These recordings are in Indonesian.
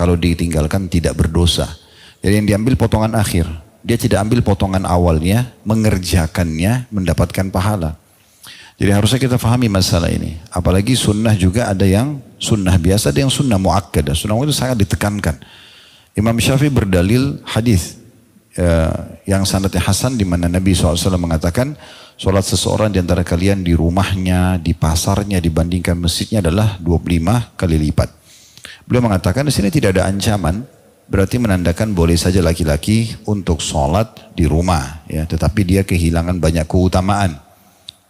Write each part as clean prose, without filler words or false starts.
kalau ditinggalkan tidak berdosa. Jadi yang diambil potongan akhir. Dia tidak ambil potongan awalnya, mengerjakannya, mendapatkan pahala. Jadi harusnya kita pahami masalah ini. Apalagi sunnah juga ada yang sunnah biasa, ada yang sunnah muakkadah. Sunnah itu sangat ditekankan. Imam Syafi'i berdalil hadis yang sanadnya hasan di mana Nabi SAW mengatakan sholat seseorang di antara kalian di rumahnya, di pasarnya dibandingkan masjidnya adalah 25 kali lipat. Beliau mengatakan di sini tidak ada ancaman, berarti menandakan boleh saja laki-laki untuk sholat di rumah, ya, tetapi dia kehilangan banyak keutamaan.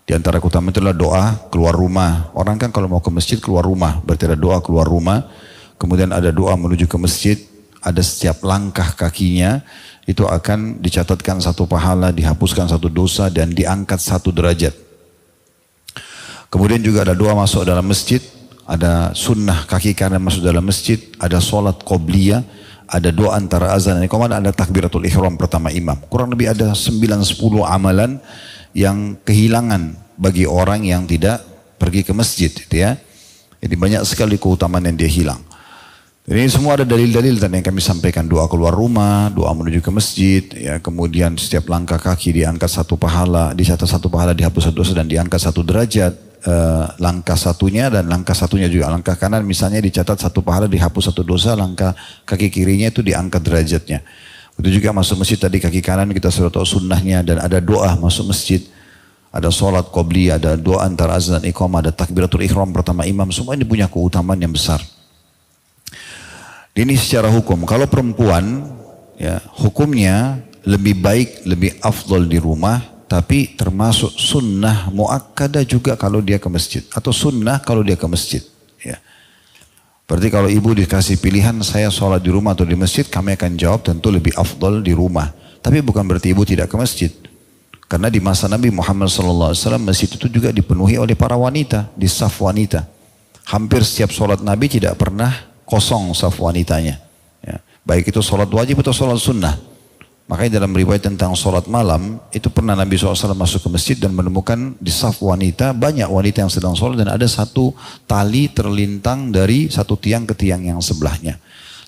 Di antara keutamaan itu adalah doa keluar rumah. Orang kan kalau mau ke masjid keluar rumah, berarti ada doa keluar rumah. Kemudian ada doa menuju ke masjid, ada setiap langkah kakinya itu akan dicatatkan satu pahala, dihapuskan satu dosa dan diangkat satu derajat. Kemudian juga ada doa masuk dalam masjid, ada sunnah kaki kanan masuk dalam masjid, ada sholat qobliyah, ada doa antara azan dan iqamah, ada takbiratul ihram pertama imam. Kurang lebih ada 9-10 amalan yang kehilangan bagi orang yang tidak pergi ke masjid, gitu ya. Jadi banyak sekali keutamaan yang dia hilang. Jadi ini semua ada dalil-dalil tadi yang kami sampaikan. Doa keluar rumah, doa menuju ke masjid, ya, kemudian setiap langkah kaki diangkat satu pahala, dicatat satu pahala, dihapus satu dosa dan diangkat satu derajat. Langkah satunya dan langkah satunya juga. Langkah kanan misalnya dicatat satu pahala, dihapus satu dosa, langkah kaki kirinya itu diangkat derajatnya. Itu juga masuk masjid tadi kaki kanan kita sudah tahu sunnahnya, dan ada doa masuk masjid. Ada sholat qobliyah, ada doa antara azan dan iqamah, ada takbiratul ihram pertama imam. Semua ini punya keutamaan yang besar. Ini secara hukum. Kalau perempuan, ya, hukumnya lebih baik, lebih afdol di rumah, tapi termasuk sunnah muakkadah juga kalau dia ke masjid, atau sunnah kalau dia ke masjid. Ya. Berarti kalau ibu dikasih pilihan saya sholat di rumah atau di masjid, kami akan jawab tentu lebih afdol di rumah. Tapi bukan berarti ibu tidak ke masjid. Karena di masa Nabi Muhammad SAW masjid itu juga dipenuhi oleh para wanita, di saf wanita. Hampir setiap sholat Nabi tidak pernah kosong saf wanitanya, ya. Baik itu sholat wajib atau sholat sunnah. Makanya dalam riwayat tentang sholat malam itu pernah Nabi SAW masuk ke masjid dan menemukan di saf wanita banyak wanita yang sedang sholat, dan ada satu tali terlintang dari satu tiang ke tiang yang sebelahnya.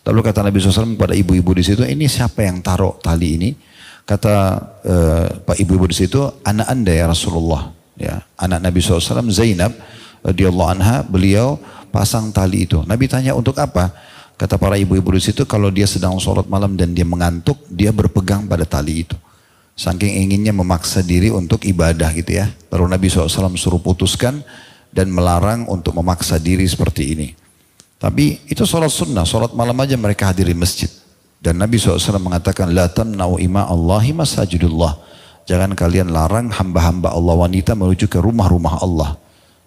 Lalu kata Nabi SAW kepada ibu-ibu di situ, ini siapa yang taruh tali ini? Kata pak ibu-ibu di situ, anak anda ya Rasulullah, ya, anak Nabi SAW Zainab radhiyallahu anha, beliau pasang tali itu. Nabi tanya untuk apa? Kata para ibu-ibu di situ, kalau dia sedang sholat malam dan dia mengantuk, dia berpegang pada tali itu. Saking inginnya memaksa diri untuk ibadah gitu ya. Lalu Nabi SAW suruh putuskan dan melarang untuk memaksa diri seperti ini. Tapi itu sholat sunnah, sholat malam aja mereka hadiri masjid. Dan Nabi SAW mengatakan, la tamna'u ima Allahi masajidullah. Jangan kalian larang hamba-hamba Allah wanita menuju ke rumah-rumah Allah.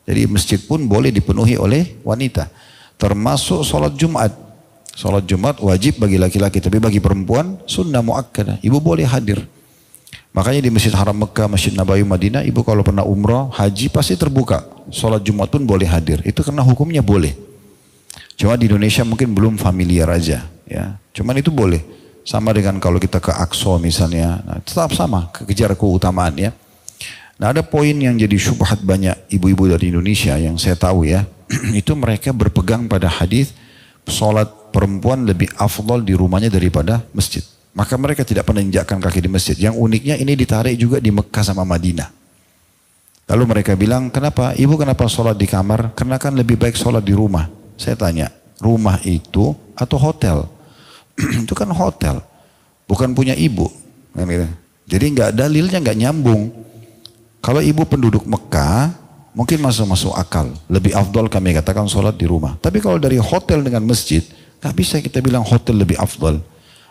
Jadi masjid pun boleh dipenuhi oleh wanita. Termasuk sholat Jumat. Sholat Jumat wajib bagi laki-laki, tapi bagi perempuan sunnah muakkadah. Ibu boleh hadir. Makanya di Masjid Haram Mekah, Masjid Nabawi Madinah, ibu kalau pernah umrah, haji pasti terbuka. Sholat Jumat pun boleh hadir. Itu karena hukumnya boleh. Cuma di Indonesia mungkin belum familiar aja, ya. Cuman itu boleh. Sama dengan kalau kita ke Aqsa misalnya, nah, tetap sama, kejar keutamaan ya. Nah ada poin yang jadi syubhat banyak ibu-ibu dari Indonesia yang saya tahu ya, itu mereka berpegang pada hadis sholat perempuan lebih afdal di rumahnya daripada masjid. Maka mereka tidak pernah injakkan kaki di masjid. Yang uniknya ini ditarik juga di Mekah sama Madinah. Lalu mereka bilang, kenapa? Ibu kenapa sholat di kamar? Karena kan lebih baik sholat di rumah. Saya tanya, rumah itu atau hotel? Itu kan hotel, bukan punya ibu. Jadi dalilnya nggak nyambung. Kalau ibu penduduk Mekah, mungkin masuk akal. Lebih afdal kami katakan sholat di rumah. Tapi kalau dari hotel dengan masjid, nggak bisa kita bilang hotel lebih afdal.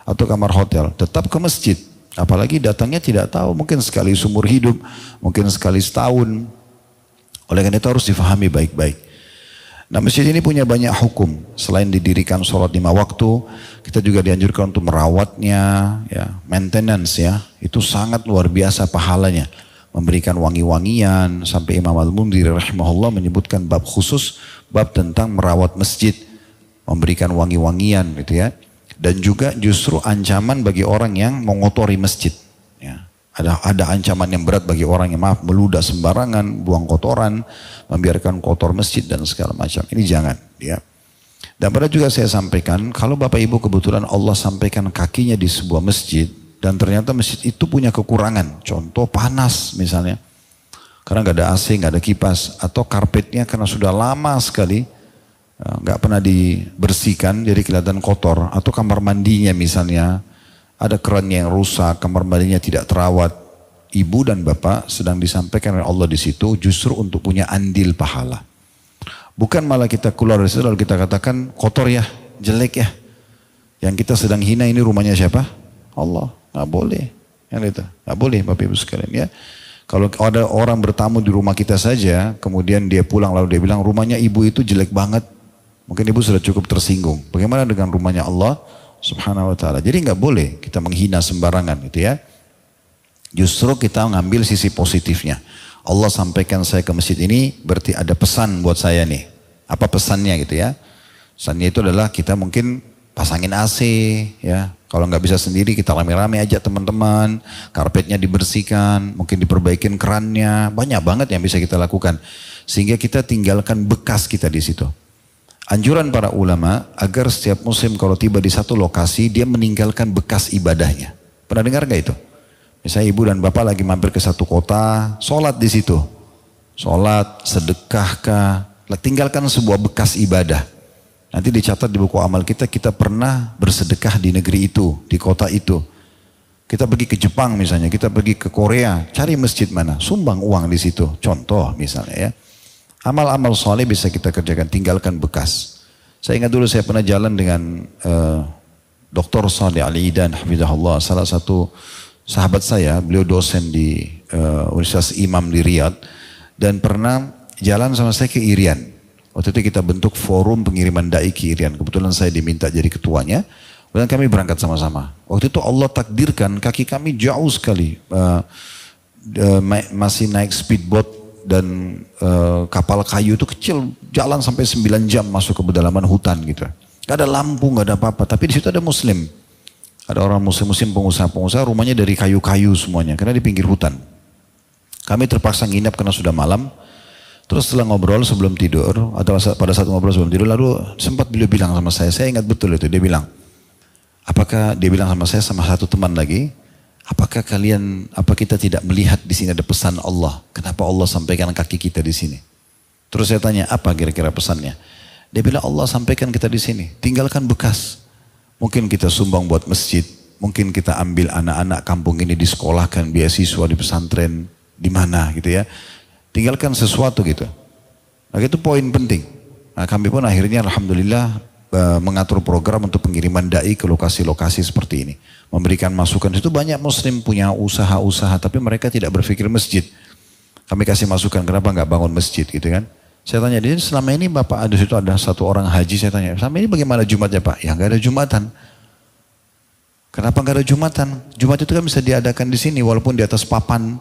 Atau kamar hotel, tetap ke masjid. Apalagi datangnya tidak tahu, mungkin sekali seumur hidup, mungkin sekali setahun. Oleh karena itu harus difahami baik-baik. Nah masjid ini punya banyak hukum. Selain didirikan sholat 5 waktu, kita juga dianjurkan untuk merawatnya, ya, maintenance ya. Itu sangat luar biasa pahalanya. Memberikan wangi-wangian, sampai Imam Al-Mundhiri rahimahullah menyebutkan bab khusus, bab tentang merawat masjid, memberikan wangi-wangian gitu ya. Dan juga justru ancaman bagi orang yang mengotori masjid. Ya. Ada ancaman yang berat bagi orang yang meludah sembarangan, buang kotoran, membiarkan kotor masjid dan segala macam. Ini jangan. Ya. Dan pada juga saya sampaikan, kalau Bapak Ibu kebetulan Allah sampaikan kakinya di sebuah masjid, dan ternyata masjid itu punya kekurangan, contoh panas misalnya, karena nggak ada AC, nggak ada kipas, atau karpetnya karena sudah lama sekali, nggak pernah dibersihkan, jadi kelihatan kotor, atau kamar mandinya misalnya, ada kerannya yang rusak, kamar mandinya tidak terawat, ibu dan bapak sedang disampaikan oleh Allah di situ, justru untuk punya andil pahala. Bukan malah kita keluar dari situ lalu kita katakan kotor ya, jelek ya. Yang kita sedang hina ini rumahnya siapa? Allah. Nggak boleh. Yang itu nggak boleh Bapak Ibu sekalian ya. Kalau ada orang bertamu di rumah kita saja, kemudian dia pulang lalu dia bilang rumahnya ibu itu jelek banget. Mungkin ibu sudah cukup tersinggung. Bagaimana dengan rumahnya Allah Subhanahu Wa Taala? Jadi nggak boleh kita menghina sembarangan gitu ya. Justru kita mengambil sisi positifnya. Allah sampaikan saya ke masjid ini berarti ada pesan buat saya nih. Apa pesannya gitu ya? Pesannya itu adalah kita mungkin pasangin AC ya. Kalau nggak bisa sendiri kita rame-rame aja teman-teman. Karpetnya dibersihkan, mungkin diperbaikin kerannya. Banyak banget yang bisa kita lakukan. Sehingga kita tinggalkan bekas kita di situ. Anjuran para ulama agar setiap muslim kalau tiba di satu lokasi dia meninggalkan bekas ibadahnya. Pernah dengar nggak itu? Misalnya ibu dan bapak lagi mampir ke satu kota, sholat di situ. Sholat, sedekahkah, tinggalkan sebuah bekas ibadah. Nanti dicatat di buku amal kita, kita pernah bersedekah di negeri itu, di kota itu. Kita pergi ke Jepang misalnya, kita pergi ke Korea, cari masjid mana, sumbang uang di situ. Contoh misalnya ya. Amal-amal soleh bisa kita kerjakan, tinggalkan bekas. Saya ingat dulu saya pernah jalan dengan Dr. Saleh Al-Idan, hafizahullah, salah satu sahabat saya, beliau dosen di Universitas Imam di Riyadh dan pernah jalan sama saya ke Irian. Waktu itu kita bentuk forum pengiriman dai ke Irian. Kebetulan saya diminta jadi ketuanya dan kami berangkat sama-sama. Waktu itu Allah takdirkan kaki kami jauh sekali, masih naik speedboat dan kapal kayu itu kecil, jalan sampai 9 jam masuk ke pedalaman hutan gitu. Gak ada lampu, gak ada apa-apa, tapi di situ ada muslim. Ada orang muslim-muslim pengusaha-pengusaha rumahnya dari kayu-kayu semuanya karena di pinggir hutan. Kami terpaksa nginap karena sudah malam. Terus setelah ngobrol sebelum tidur atau pada saat ngobrol sebelum tidur lalu sempat beliau bilang sama saya ingat betul itu, dia bilang, dia bilang sama saya sama satu teman lagi, apakah kita tidak melihat di sini ada pesan Allah? Kenapa Allah sampaikan kaki kita di sini? Terus saya tanya, apa kira-kira pesannya? Dia bilang Allah sampaikan kita di sini, tinggalkan bekas. Mungkin kita sumbang buat masjid, mungkin kita ambil anak-anak kampung ini disekolahkan, beasiswa di pesantren, di mana gitu ya. Tinggalkan sesuatu gitu. Nah itu poin penting. Nah kami pun akhirnya alhamdulillah mengatur program untuk pengiriman dai ke lokasi-lokasi seperti ini. Memberikan masukan, itu banyak muslim punya usaha-usaha tapi mereka tidak berpikir masjid. Kami kasih masukan, kenapa nggak bangun masjid gitu kan. Saya tanya, dia selama ini Bapak ada situ ada satu orang haji, saya tanya, selama ini bagaimana Jumatnya Pak? Ya nggak ada Jumatan. Kenapa nggak ada Jumatan? Jumat itu kan bisa diadakan di sini walaupun di atas papan.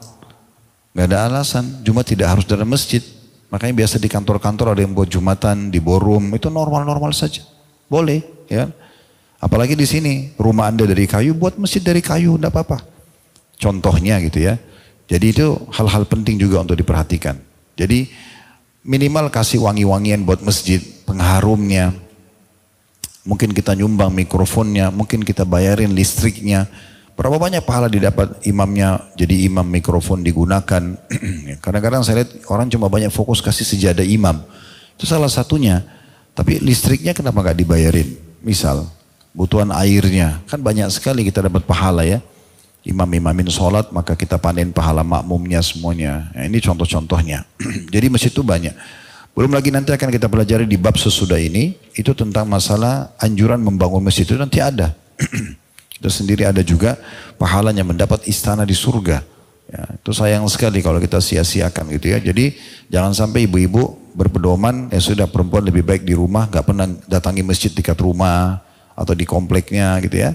Nggak ada alasan, Jumat tidak harus dalam masjid. Makanya biasa di kantor-kantor ada yang buat Jumatan, di ballroom, itu normal-normal saja. Boleh, ya. Apalagi di sini, rumah Anda dari kayu, buat masjid dari kayu, enggak apa-apa. Contohnya gitu ya. Jadi itu hal-hal penting juga untuk diperhatikan. Jadi minimal kasih wangi-wangian buat masjid, pengharumnya. Mungkin kita nyumbang mikrofonnya, mungkin kita bayarin listriknya. Berapa banyak pahala didapat imamnya, jadi imam mikrofon digunakan. Kadang-kadang saya lihat orang cuma banyak fokus kasih sejadah imam. Itu salah satunya. Tapi listriknya kenapa nggak dibayarin? Misal, kebutuhan airnya. Kan banyak sekali kita dapat pahala ya. Imam-imamin sholat maka kita panen pahala makmumnya semuanya. Nah, ini contoh-contohnya. Jadi masjid itu banyak. Belum lagi nanti akan kita pelajari di bab sesudah ini. Itu tentang masalah anjuran membangun masjid itu nanti ada. Itu sendiri ada juga pahalanya mendapat istana di surga. Ya, itu sayang sekali kalau kita sia-siakan gitu ya. Jadi jangan sampai ibu-ibu berpedoman, ya sudah perempuan lebih baik di rumah, gak pernah datangi masjid dekat rumah atau di kompleknya gitu ya.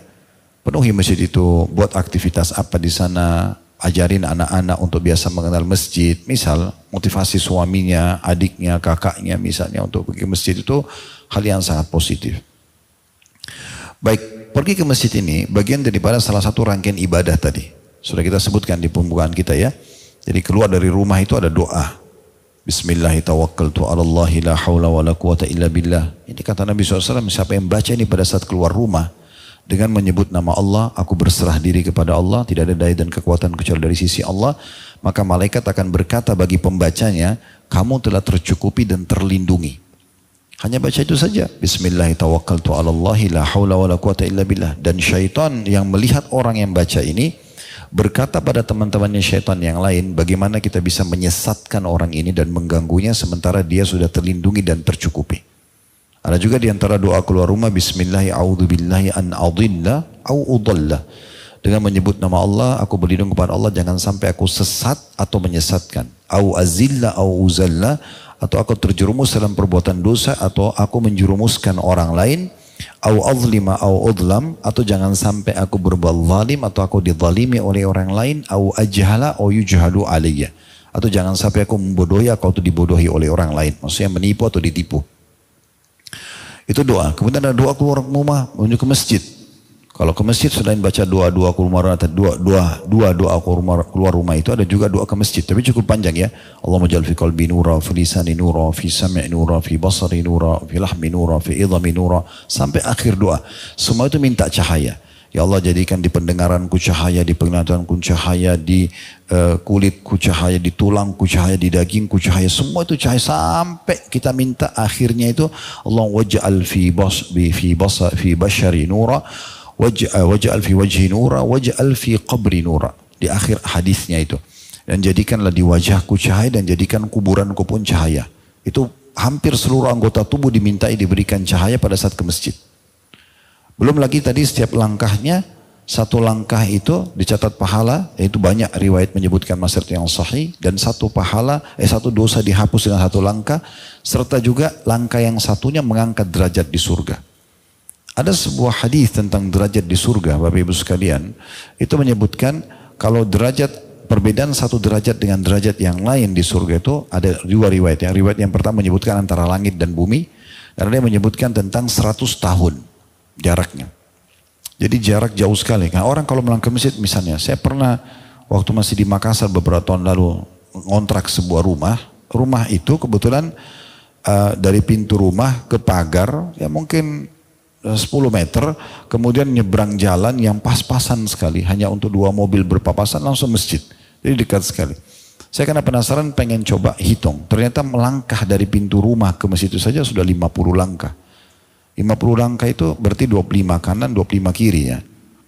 Penuhi masjid itu, buat aktivitas apa di sana, ajarin anak-anak untuk biasa mengenal masjid. Misal motivasi suaminya, adiknya, kakaknya misalnya untuk pergi ke masjid itu hal yang sangat positif. Baik, pergi ke masjid ini bagian daripada salah satu rangkaian ibadah tadi. Sudah kita sebutkan di pembukaan kita ya. Jadi keluar dari rumah itu ada doa. Bismillahirrahmanirrahim, la haula wa la quwata illa billah. Ini kata Nabi SAW, siapa yang baca ini pada saat keluar rumah dengan menyebut nama Allah, aku berserah diri kepada Allah, tidak ada daya dan kekuatan kecuali dari sisi Allah, maka malaikat akan berkata bagi pembacanya, kamu telah tercukupi dan terlindungi. Hanya baca itu saja. Bismillahirrahmanirrahim, la haula wa la quwata illa billah. Dan syaitan yang melihat orang yang baca ini berkata pada teman-temannya syaitan yang lain, bagaimana kita bisa menyesatkan orang ini dan mengganggunya sementara dia sudah terlindungi dan tercukupi. Ada juga di antara doa keluar rumah, Bismillahirrahmanirrahim, a'udzubillahi an adilla au udalla. Dengan menyebut nama Allah, aku berlindung kepada Allah jangan sampai aku sesat atau menyesatkan. Au azilla au uzalla, atau aku terjerumus dalam perbuatan dosa atau aku menjerumuskan orang lain. Au azlima au udlam, atau jangan sampai aku berbuat zalim atau aku dizalimi oleh orang lain. Au ajhala au yujhalu alayya, atau jangan sampai aku membodohi atau dibodohi oleh orang lain. Maksudnya menipu atau ditipu. Itu doa. Kemudian ada doa keluar rumah menuju ke masjid. Kalau ke masjid selain baca doa keluar doa keluar rumah itu ada juga doa ke masjid. Tapi cukup panjang ya. Allahumma ja'al fi qalbi nura, fi lisani nura, fi sam'i nura, fi basari nura, fi lahmi nura, fi idhami nura. Sampai akhir doa. Semua itu minta cahaya. Ya Allah jadikan di pendengaranku cahaya, di penglihatanku cahaya, di kulitku cahaya, di tulangku cahaya, di dagingku cahaya. Semua itu cahaya sampai kita minta akhirnya itu Allah waj'al fi bashari nura. Waj'al fi wajhi nura, waj'al fi qabri nura. Di akhir hadisnya itu. Dan jadikanlah di wajahku cahaya dan jadikan kuburanku pun cahaya. Itu hampir seluruh anggota tubuh dimintai diberikan cahaya pada saat ke masjid. Belum lagi tadi setiap langkahnya, satu langkah itu dicatat pahala, yaitu banyak riwayat menyebutkan masyarakat yang sahih, dan satu dosa dihapus dengan satu langkah, serta juga langkah yang satunya mengangkat derajat di surga. Ada sebuah hadis tentang derajat di surga, Bapak Ibu sekalian, itu menyebutkan kalau perbedaan satu derajat dengan derajat yang lain di surga itu ada dua riwayat. Riwayat yang pertama menyebutkan antara langit dan bumi, dan ada yang menyebutkan tentang 100 tahun jaraknya. Jadi jarak jauh sekali. Nah, orang kalau melangkah masjid misalnya, saya pernah waktu masih di Makassar beberapa tahun lalu ngontrak sebuah rumah. Rumah itu kebetulan dari pintu rumah ke pagar ya mungkin 10 meter, kemudian nyebrang jalan yang pas-pasan sekali, hanya untuk 2 mobil berpapasan langsung masjid. Jadi dekat sekali. Saya karena penasaran pengen coba hitung. Ternyata melangkah dari pintu rumah ke masjid itu saja sudah 50 langkah. 50 langkah itu berarti 25 kanan, 25 kiri ya.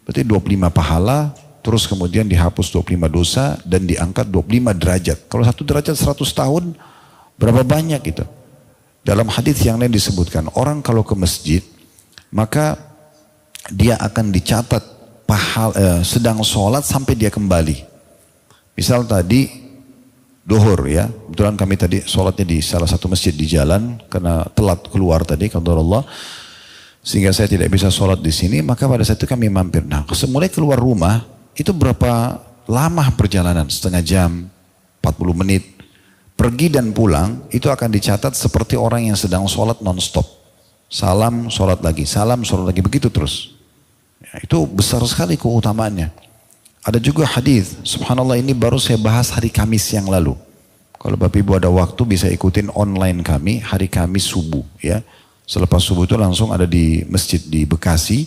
Berarti 25 pahala, terus kemudian dihapus 25 dosa dan diangkat 25 derajat. Kalau satu derajat 100 tahun, berapa banyak itu? Dalam hadis yang lain disebutkan, orang kalau ke masjid, maka dia akan dicatat sedang sholat sampai dia kembali. Misal tadi duhur ya, kebetulan kami tadi sholatnya di salah satu masjid di jalan karena telat keluar tadi qadarullah Allah, sehingga saya tidak bisa sholat di sini. Maka pada saat itu kami mampir. Nah, mulai keluar rumah itu berapa lama perjalanan? Setengah jam, 40 menit. Pergi dan pulang itu akan dicatat seperti orang yang sedang sholat non-stop. Salam, sholat lagi, begitu terus. Ya, itu besar sekali keutamaannya. Ada juga hadis, subhanallah ini baru saya bahas hari Kamis yang lalu. Kalau Bapak Ibu ada waktu bisa ikutin online kami hari Kamis subuh ya. Selepas subuh itu langsung ada di masjid di Bekasi.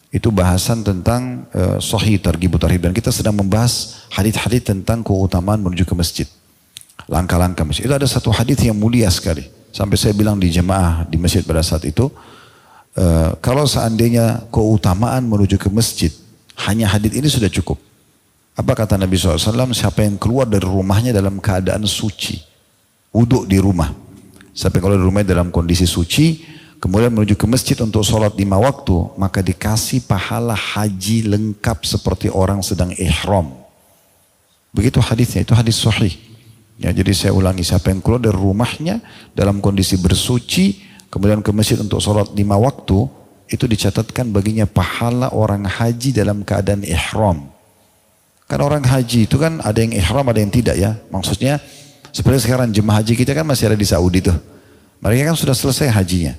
Itu bahasan tentang sahih targhib tarhib, dan kita sedang membahas hadis-hadis tentang keutamaan menuju ke masjid. Langkah-langkah masjid. Itu ada satu hadis yang mulia sekali. Sampai saya bilang di jemaah di masjid pada saat itu, kalau seandainya keutamaan menuju ke masjid, hanya hadis ini sudah cukup. Apa kata Nabi SAW? Siapa yang keluar dari rumahnya dalam keadaan suci, wudhu di rumah. Sampai kalau di rumahnya dalam kondisi suci, kemudian menuju ke masjid untuk sholat 5 waktu, maka dikasih pahala haji lengkap seperti orang sedang ihram. Begitu hadisnya, itu hadis sahih. Ya, jadi saya ulangi, siapa yang keluar dari rumahnya dalam kondisi bersuci, kemudian ke masjid untuk sholat 5 waktu, itu dicatatkan baginya pahala orang haji dalam keadaan ihram. Karena orang haji itu kan ada yang ihram, ada yang tidak ya. Maksudnya seperti sekarang jemaah haji kita kan masih ada di Saudi tuh. Mereka kan sudah selesai hajinya.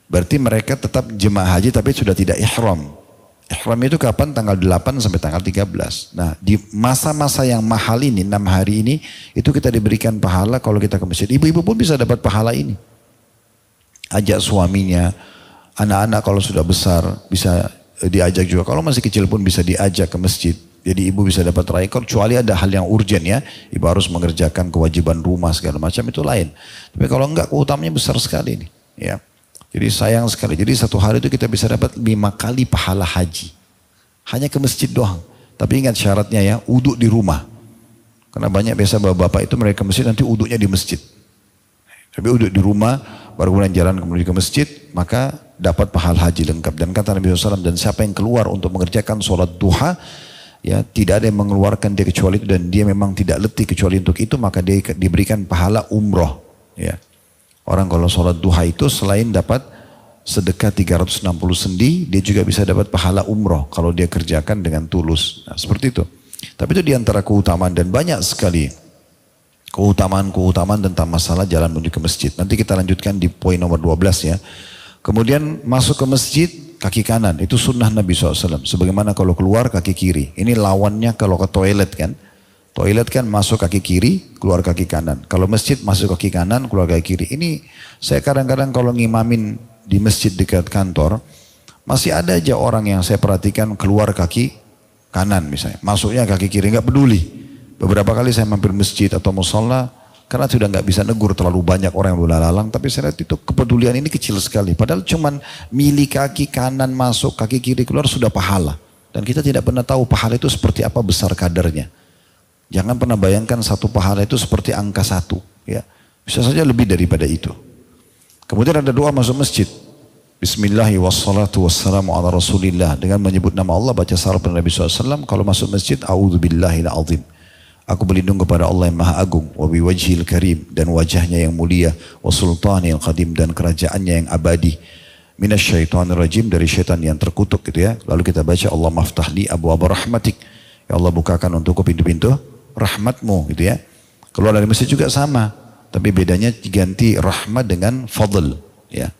Berarti mereka tetap jemaah haji tapi sudah tidak ihram. Ihram itu kapan? Tanggal 8 sampai tanggal 13. Nah, di masa-masa yang mahal ini, 6 hari ini, itu kita diberikan pahala kalau kita ke masjid. Ibu-ibu pun bisa dapat pahala ini. Ajak suaminya, anak-anak kalau sudah besar bisa diajak juga. Kalau masih kecil pun bisa diajak ke masjid. Jadi ibu bisa dapat raikor, kecuali ada hal yang urgent ya. Ibu harus mengerjakan kewajiban rumah segala macam, itu lain. Tapi kalau enggak, keutamanya besar sekali nih. Ya. Jadi sayang sekali. Jadi satu hari itu kita bisa dapat 5 kali pahala haji. Hanya ke masjid doang. Tapi ingat syaratnya ya, uduk di rumah. Karena banyak biasa bapak-bapak itu mereka ke masjid nanti uduknya di masjid. Tapi uduk di rumah, baru kemudian jalan kemudian ke masjid, maka dapat pahala haji lengkap. Dan kata Nabi SAW, dan siapa yang keluar untuk mengerjakan sholat duha, ya tidak ada yang mengeluarkan dia kecuali itu, dan dia memang tidak letih kecuali untuk itu, maka dia diberikan pahala umroh. Ya. Orang kalau sholat duha itu selain dapat sedekah 360 sendi, dia juga bisa dapat pahala umroh kalau dia kerjakan dengan tulus. Nah, seperti itu. Tapi itu diantara keutamaan, dan banyak sekali keutamaan tentang masalah jalan menuju ke masjid. Nanti kita lanjutkan di poin nomor 12 ya. Kemudian masuk ke masjid, kaki kanan. Itu sunnah Nabi SAW. Sebagaimana kalau keluar kaki kiri. Ini lawannya kalau ke toilet kan. Toilet kan masuk kaki kiri, keluar kaki kanan. Kalau masjid masuk kaki kanan, keluar kaki kiri. Ini saya kadang-kadang kalau ngimamin di masjid dekat kantor, masih ada aja orang yang saya perhatikan keluar kaki kanan misalnya. Masuknya kaki kiri, nggak peduli. Beberapa kali saya mampir masjid atau musola, karena sudah nggak bisa negur terlalu banyak orang yang lalang, tapi saya lihat itu kepedulian ini kecil sekali. Padahal cuman milih kaki kanan masuk, kaki kiri keluar sudah pahala. Dan kita tidak pernah tahu pahala itu seperti apa besar kadarnya. Jangan pernah bayangkan satu pahala itu seperti angka 1. Ya. Bisa saja lebih daripada itu. Kemudian ada doa masuk masjid. Bismillahi wassalatu wassalamu ala rasulillah. Dengan menyebut nama Allah, baca salawat pada Nabi SAW. Kalau masuk masjid, a'udzubillahil azim. Aku berlindung kepada Allah yang maha agung. Wa biwajhil karim. Dan wajahnya yang mulia. Wa sultanil qadim. Dan kerajaannya yang abadi. Minasyaitonir rajim. Dari syaitan yang terkutuk gitu ya. Lalu kita baca Allah maftahli abwaaba rahmatik. Ya Allah bukakan untukku pintu-pintu rahmatmu gitu ya. Keluar dari masjid juga sama. Tapi bedanya diganti rahmat dengan fadl. Ya.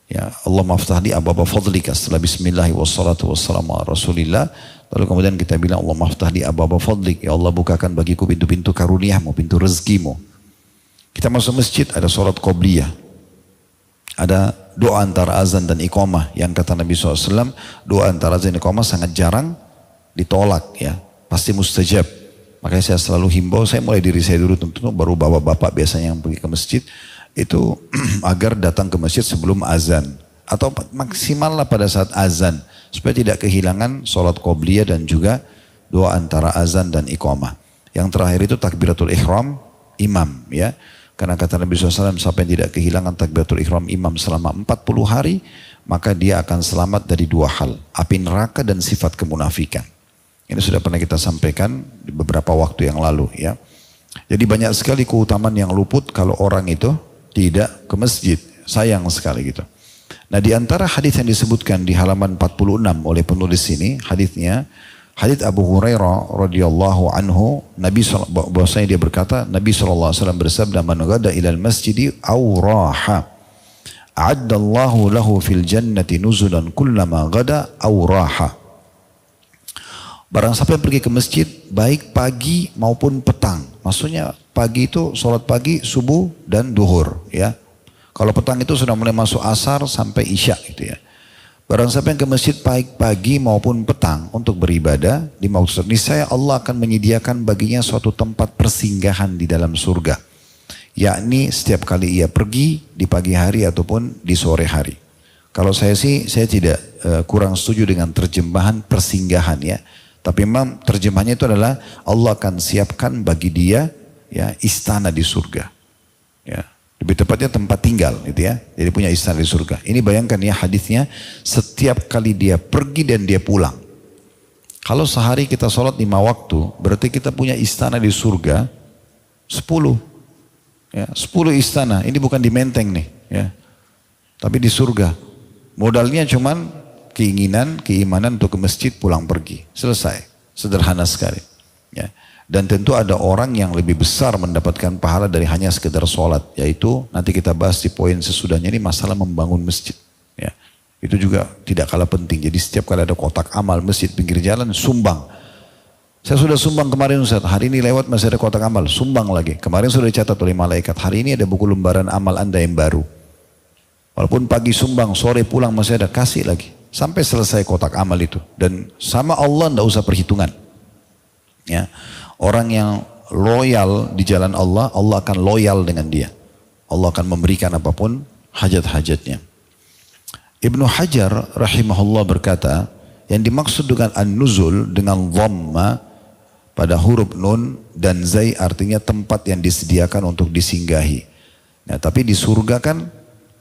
Ya Allah maftahli abwaaba fadlika. Setelah bismillahi wassalatu wassalamu ala rasulillah. Lalu kemudian kita bilang Allah maftahli abwaaba fadlik. Ya Allah bukakan bagiku pintu-pintu karuniamu, pintu rezekimu. Kita masuk masjid ada sholat qobliyah. Ada doa antara azan dan iqamah. Yang kata Nabi SAW, doa antara azan dan iqamah sangat jarang ditolak ya. Pasti mustajab. Makanya saya selalu himbau, saya mulai diri saya dulu tentu, baru bapak-bapak biasanya yang pergi ke masjid, itu agar datang ke masjid sebelum azan. Atau maksimal lah pada saat azan. Supaya tidak kehilangan sholat qobliyah dan juga doa antara azan dan iqamah. Yang terakhir itu takbiratul ihram imam ya. Karena kata Nabi SAW, siapa yang tidak kehilangan takbiratul ihram imam selama 40 hari, maka dia akan selamat dari 2 hal. Api neraka dan sifat kemunafikan. Ini sudah pernah kita sampaikan di beberapa waktu yang lalu ya. Jadi banyak sekali keutamaan yang luput kalau orang itu tidak ke masjid. Sayang sekali gitu. Nah di antara hadis yang disebutkan di halaman 46 oleh penulis ini, hadisnya hadis Abu Hurairah radhiyallahu anhu, bahwasanya dia berkata, Nabi SAW bersabda, man ghada ilal masjidi aw raha a'addallahu lahu fil jannati nuzulan kullama ghada aw raha. Barang siapa yang pergi ke masjid, baik pagi maupun petang. Maksudnya pagi itu sholat pagi, subuh dan duhur. Ya. Kalau petang itu sudah mulai masuk asar sampai isya gitu ya. Barang siapa yang ke masjid baik pagi maupun petang untuk beribadah, di maksud niscaya Allah akan menyediakan baginya suatu tempat persinggahan di dalam surga. Yakni setiap kali ia pergi di pagi hari ataupun di sore hari. Kalau saya sih, saya tidak kurang setuju dengan terjemahan persinggahan ya. Tapi memang terjemahnya itu adalah Allah akan siapkan bagi dia ya istana di surga. Ya, lebih tepatnya tempat tinggal gitu ya. Jadi punya istana di surga. Ini bayangkan ya hadisnya, setiap kali dia pergi dan dia pulang. Kalau sehari kita sholat 5 waktu, berarti kita punya istana di surga 10. Ya, 10 istana. Ini bukan di Menteng nih ya. Tapi di surga. Modalnya cuman keinginan, keimanan untuk ke masjid pulang pergi. Selesai. Sederhana sekali. Ya. Dan tentu ada orang yang lebih besar mendapatkan pahala dari hanya sekedar sholat. Yaitu nanti kita bahas di poin sesudahnya ini masalah membangun masjid. Ya. Itu juga tidak kalah penting. Jadi setiap kali ada kotak amal masjid pinggir jalan, sumbang. Saya sudah sumbang kemarin Ustaz, hari ini lewat masih ada kotak amal, sumbang lagi. Kemarin sudah dicatat oleh malaikat, hari ini ada buku lembaran amal Anda yang baru. Walaupun pagi sumbang, sore pulang masih ada, kasih lagi. Sampai selesai kotak amal itu. Dan sama Allah tidak usah perhitungan. Ya. Orang yang loyal di jalan Allah, Allah akan loyal dengan dia. Allah akan memberikan apapun hajat-hajatnya. Ibnu Hajar rahimahullah berkata, yang dimaksud dengan an-nuzul dengan dhamma pada huruf nun dan zai artinya tempat yang disediakan untuk disinggahi. Nah, tapi di surga kan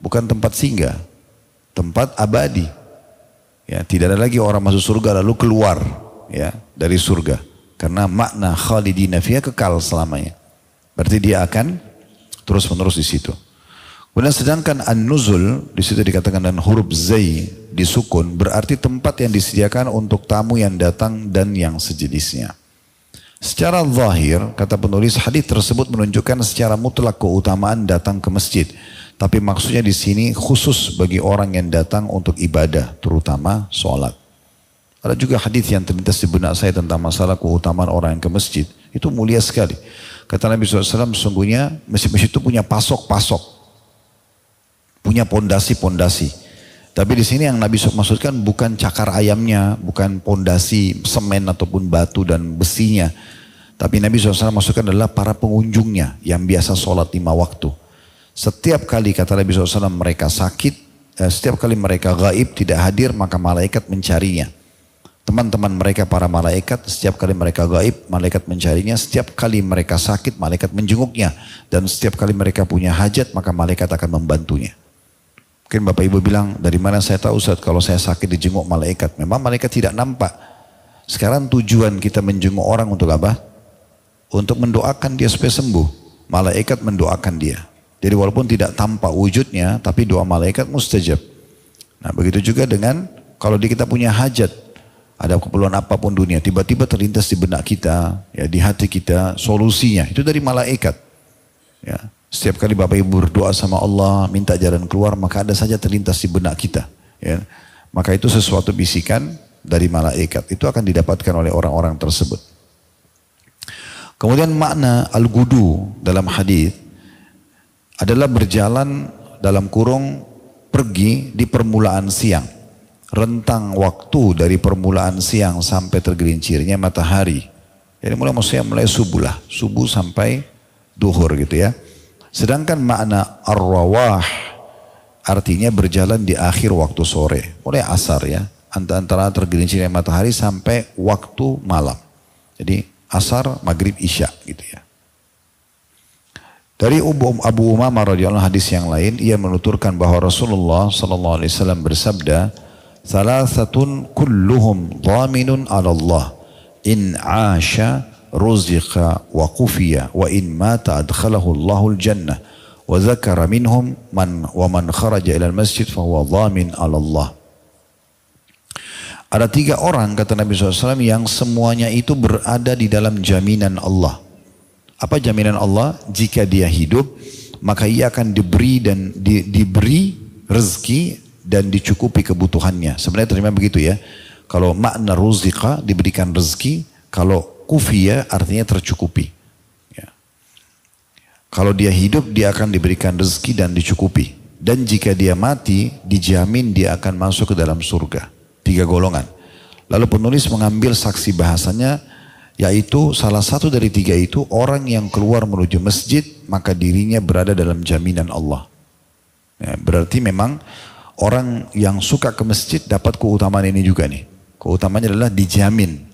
bukan tempat singgah, tempat abadi. Ya, tidak ada lagi orang masuk surga lalu keluar ya dari surga. Karena makna khalidina fiha kekal selamanya. Berarti dia akan terus menerus di situ. Kemudian sedangkan an-nuzul di situ dikatakan dengan huruf zai disukun berarti tempat yang disediakan untuk tamu yang datang dan yang sejenisnya. Secara zahir kata penulis hadis tersebut menunjukkan secara mutlak keutamaan datang ke masjid. Tapi maksudnya di sini khusus bagi orang yang datang untuk ibadah, terutama sholat. Ada juga hadis yang terlintas di benak saya tentang masalah keutamaan orang yang ke masjid. Itu mulia sekali. Kata Nabi SAW, sesungguhnya masjid-masjid itu punya pasok-pasok. Punya pondasi-pondasi. Tapi di sini yang Nabi maksudkan bukan cakar ayamnya, bukan pondasi semen ataupun batu dan besinya. Tapi Nabi SAW maksudkan adalah para pengunjungnya yang biasa sholat 5 waktu. Setiap kali kata Nabi SAW mereka sakit, setiap kali mereka gaib tidak hadir maka malaikat mencarinya. Teman-teman mereka para malaikat setiap kali mereka gaib malaikat mencarinya, setiap kali mereka sakit malaikat menjenguknya, dan setiap kali mereka punya hajat maka malaikat akan membantunya. Mungkin Bapak Ibu bilang, dari mana saya tahu Ustaz kalau saya sakit dijenguk malaikat? Memang malaikat tidak nampak. Sekarang tujuan kita menjenguk orang untuk apa? Untuk mendoakan dia supaya sembuh. Malaikat mendoakan dia. Jadi walaupun tidak tampak wujudnya, tapi doa malaikat mustajab. Nah begitu juga dengan kalau kita punya hajat, ada keperluan apapun dunia, tiba-tiba terlintas di benak kita, ya di hati kita, solusinya itu dari malaikat. Ya. Setiap kali Bapak Ibu berdoa sama Allah, minta jalan keluar, maka ada saja terlintas di benak kita. Ya. Maka itu sesuatu bisikan dari malaikat. Itu akan didapatkan oleh orang-orang tersebut. Kemudian makna al-gudu dalam hadis adalah berjalan dalam kurung pergi di permulaan siang. Rentang waktu dari permulaan siang sampai tergelincirnya matahari. Jadi mulai subuh lah. Subuh sampai duhur gitu ya. Sedangkan makna ar-rawah artinya berjalan di akhir waktu sore. Mulai asar ya. Antara tergelincirnya matahari sampai waktu malam. Jadi asar, maghrib, isya gitu ya. Dari Abu Umamah radhiyallahu hadis yang lain, ia menuturkan bahwa Rasulullah SAW bersabda, "Thalathatun kulluhum dhaminun 'ala Allah, in 'asha ruziqa wa kufiya wa in mata adkhalahu Allahul jannah wa dzakara minhum man kharaja ila al-masjid fa huwa dhamin 'ala Allah." Ada 3 orang kata Nabi SAW yang semuanya itu berada di dalam jaminan Allah. Apa jaminan Allah? Jika dia hidup maka ia akan diberi rezeki dan dicukupi kebutuhannya. Sebenarnya terima begitu ya. Kalau makna ruziqa diberikan rezeki, kalau kufiya artinya tercukupi. Ya. Kalau dia hidup dia akan diberikan rezeki dan dicukupi. Dan jika dia mati dijamin dia akan masuk ke dalam surga. 3 golongan. Lalu penulis mengambil saksi bahasanya, yaitu salah satu dari 3 itu orang yang keluar menuju masjid maka dirinya berada dalam jaminan Allah. Ya, berarti memang orang yang suka ke masjid dapat keutamaan ini juga nih. Keutamaannya adalah dijamin.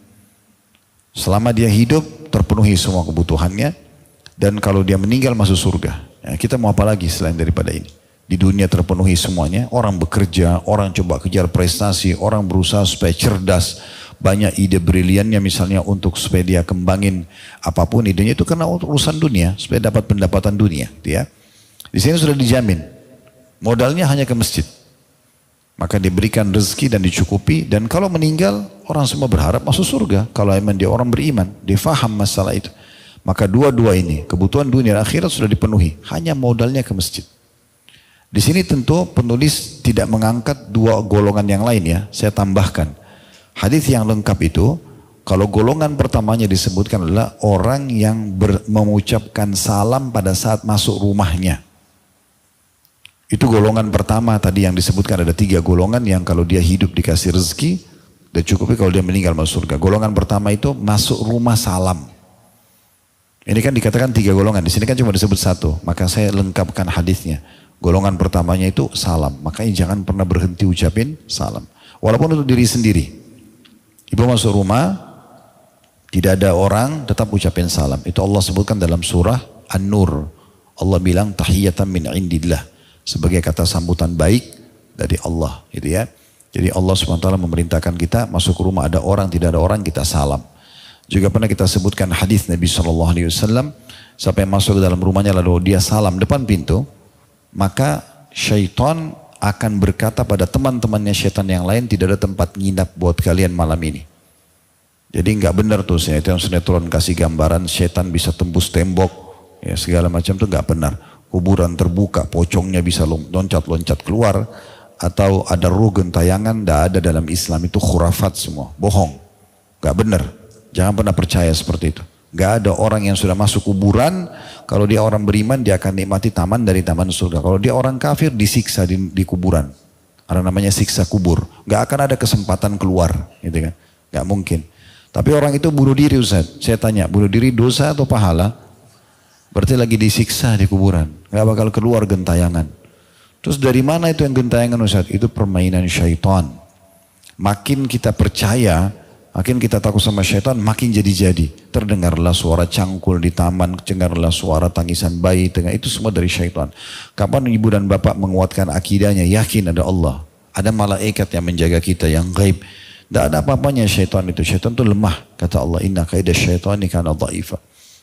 Selama dia hidup terpenuhi semua kebutuhannya, dan kalau dia meninggal masuk surga. Ya, kita mau apa lagi selain daripada ini? Di dunia terpenuhi semuanya, orang bekerja, orang coba kejar prestasi, orang berusaha supaya cerdas, banyak ide briliannya misalnya untuk supaya dia kembangin apapun idenya itu karena urusan dunia, supaya dapat pendapatan dunia, gitu ya. Di sini sudah dijamin, modalnya hanya ke masjid. Maka diberikan rezeki dan dicukupi, dan kalau meninggal orang semua berharap masuk surga. Kalau memang dia orang beriman, dia faham masalah itu. Maka dua-dua ini, kebutuhan dunia dan akhirat sudah dipenuhi, hanya modalnya ke masjid. Di sini tentu penulis tidak mengangkat dua golongan yang lain ya. Saya tambahkan. Hadis yang lengkap itu, kalau golongan pertamanya disebutkan adalah orang yang mengucapkan salam pada saat masuk rumahnya. Itu golongan pertama tadi yang disebutkan, ada 3 golongan yang kalau dia hidup dikasih rezeki, dan cukupi kalau dia meninggal masuk surga. Golongan pertama itu masuk rumah salam. Ini kan dikatakan 3 golongan, di sini kan cuma disebut 1, maka saya lengkapkan hadisnya. Golongan pertamanya itu salam, makanya jangan pernah berhenti ucapin salam. Walaupun untuk diri sendiri. Ibu masuk rumah, tidak ada orang, tetap ucapin salam. Itu Allah sebutkan dalam surah An-Nur. Allah bilang tahiyatan min indillah. Sebagai kata sambutan baik dari Allah, gitu ya. Jadi Allah SWT memerintahkan kita masuk ke rumah ada orang, tidak ada orang, kita salam. Juga pernah kita sebutkan hadis Nabi SAW, sampai masuk ke dalam rumahnya lalu dia salam depan pintu, maka syaitan akan berkata pada teman-temannya syaitan yang lain, tidak ada tempat nginap buat kalian malam ini. Jadi nggak benar tuh, saya itu yang sinetron kasih gambaran syaitan bisa tembus tembok, ya segala macam tuh nggak benar. Kuburan terbuka, pocongnya bisa loncat-loncat keluar, atau ada ruh gentayangan, tidak ada dalam Islam, itu khurafat semua, bohong, gak benar, jangan pernah percaya seperti itu. Gak ada orang yang sudah masuk kuburan, kalau dia orang beriman dia akan nikmati taman dari taman surga. Kalau dia orang kafir disiksa di kuburan, ada namanya siksa kubur, gak akan ada kesempatan keluar, gitu kan, gak mungkin. Tapi orang itu bunuh diri Ustaz, saya tanya, bunuh diri dosa atau pahala? Berarti lagi disiksa di kuburan. Gak bakal keluar gentayangan. Terus dari mana itu yang gentayangan Ustaz? Itu permainan syaitan. Makin kita percaya, makin kita takut sama syaitan, makin jadi-jadi. Terdengarlah suara cangkul di taman, dengarlah suara tangisan bayi. Itu semua dari syaitan. Kapan ibu dan bapak menguatkan akidahnya, yakin ada Allah. Ada malaikat yang menjaga kita, yang gaib. Tidak ada apa-apanya syaitan itu. Syaitan itu lemah. Kata Allah, inna kaidah syaitani kana dha'ifa.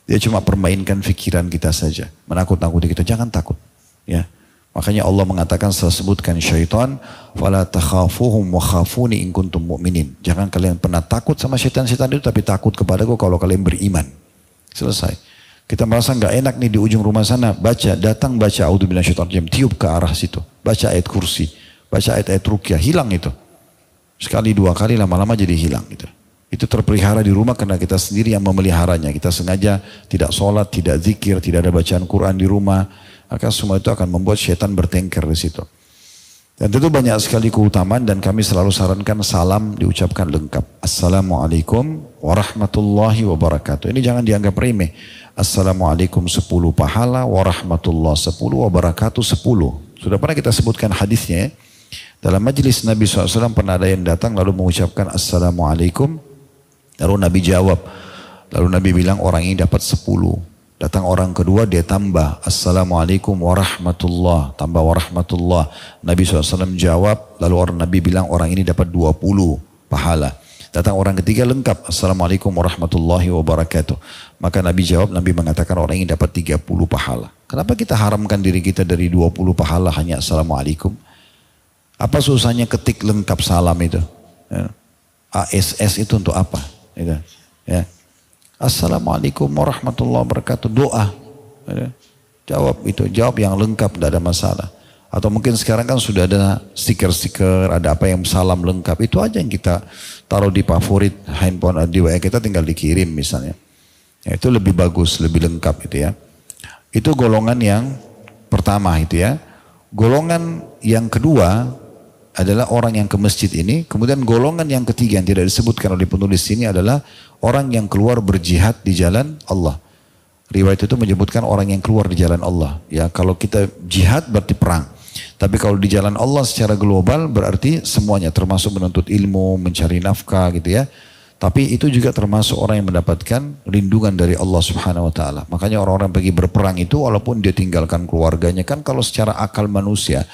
Dia cuma permainkan pikiran kita saja. Menakut-nakuti kita. Jangan takut. Ya. Makanya Allah mengatakan setelah sebutkan syaitan. Fala takhafuhum wa khafuni in kuntum mu'minin. Jangan kalian pernah takut sama syaitan-syaitan itu. Tapi takut kepadaku kalau kalian beriman. Selesai. Kita merasa nggak enak nih di ujung rumah sana. Datang baca a'udzubillahi minasyaitonir rajim. Tiup ke arah situ. Baca ayat kursi. Baca ayat-ayat ruqyah. Hilang itu. Sekali 2 kali lama-lama jadi hilang gitu. Itu terpelihara di rumah karena kita sendiri yang memeliharanya. Kita sengaja tidak sholat, tidak zikir, tidak ada bacaan Quran di rumah. Maka semua itu akan membuat syaitan bertengkar di situ. Dan tentu banyak sekali keutamaan dan kami selalu sarankan salam diucapkan lengkap. Assalamualaikum warahmatullahi wabarakatuh. Ini jangan dianggap remeh. Assalamualaikum 10 pahala, warahmatullahi 10, wabarakatuh 10. Sudah pernah kita sebutkan hadisnya ya. Dalam majelis Nabi SAW pernah ada yang datang lalu mengucapkan Assalamualaikum. Lalu Nabi jawab. Lalu Nabi bilang orang ini dapat 10. Datang orang kedua dia tambah. Assalamualaikum warahmatullah. Tambah warahmatullah. Nabi SAW jawab. Lalu orang Nabi bilang orang ini dapat 20 pahala. Datang orang ketiga lengkap. Assalamualaikum warahmatullahi wabarakatuh. Maka Nabi jawab. Nabi mengatakan orang ini dapat 30 pahala. Kenapa kita haramkan diri kita dari 20 pahala hanya Assalamualaikum? Apa susahnya ketik lengkap salam itu? Ya. ASS itu untuk apa? Gitu. Ya. Assalamualaikum warahmatullahi wabarakatuh. Doa. Ya. Jawab yang lengkap, tidak ada masalah. Atau mungkin sekarang kan sudah ada stiker-stiker, ada apa yang salam lengkap. Itu aja yang kita taruh di favorit handphone di WA kita, tinggal dikirim misalnya. Ya, itu lebih bagus, lebih lengkap itu ya. Itu golongan yang pertama itu ya. Golongan yang kedua adalah orang yang ke masjid ini. Kemudian golongan yang ketiga yang tidak disebutkan oleh penulis ini adalah orang yang keluar berjihad di jalan Allah. Riwayat itu menyebutkan orang yang keluar di jalan Allah. Ya, kalau kita jihad berarti perang. Tapi kalau di jalan Allah secara global berarti semuanya, termasuk menuntut ilmu, mencari nafkah gitu ya. Tapi itu juga termasuk orang yang mendapatkan lindungan dari Allah Subhanahu wa taala. Makanya orang-orang pergi berperang itu walaupun dia tinggalkan keluarganya, kan kalau secara akal manusia,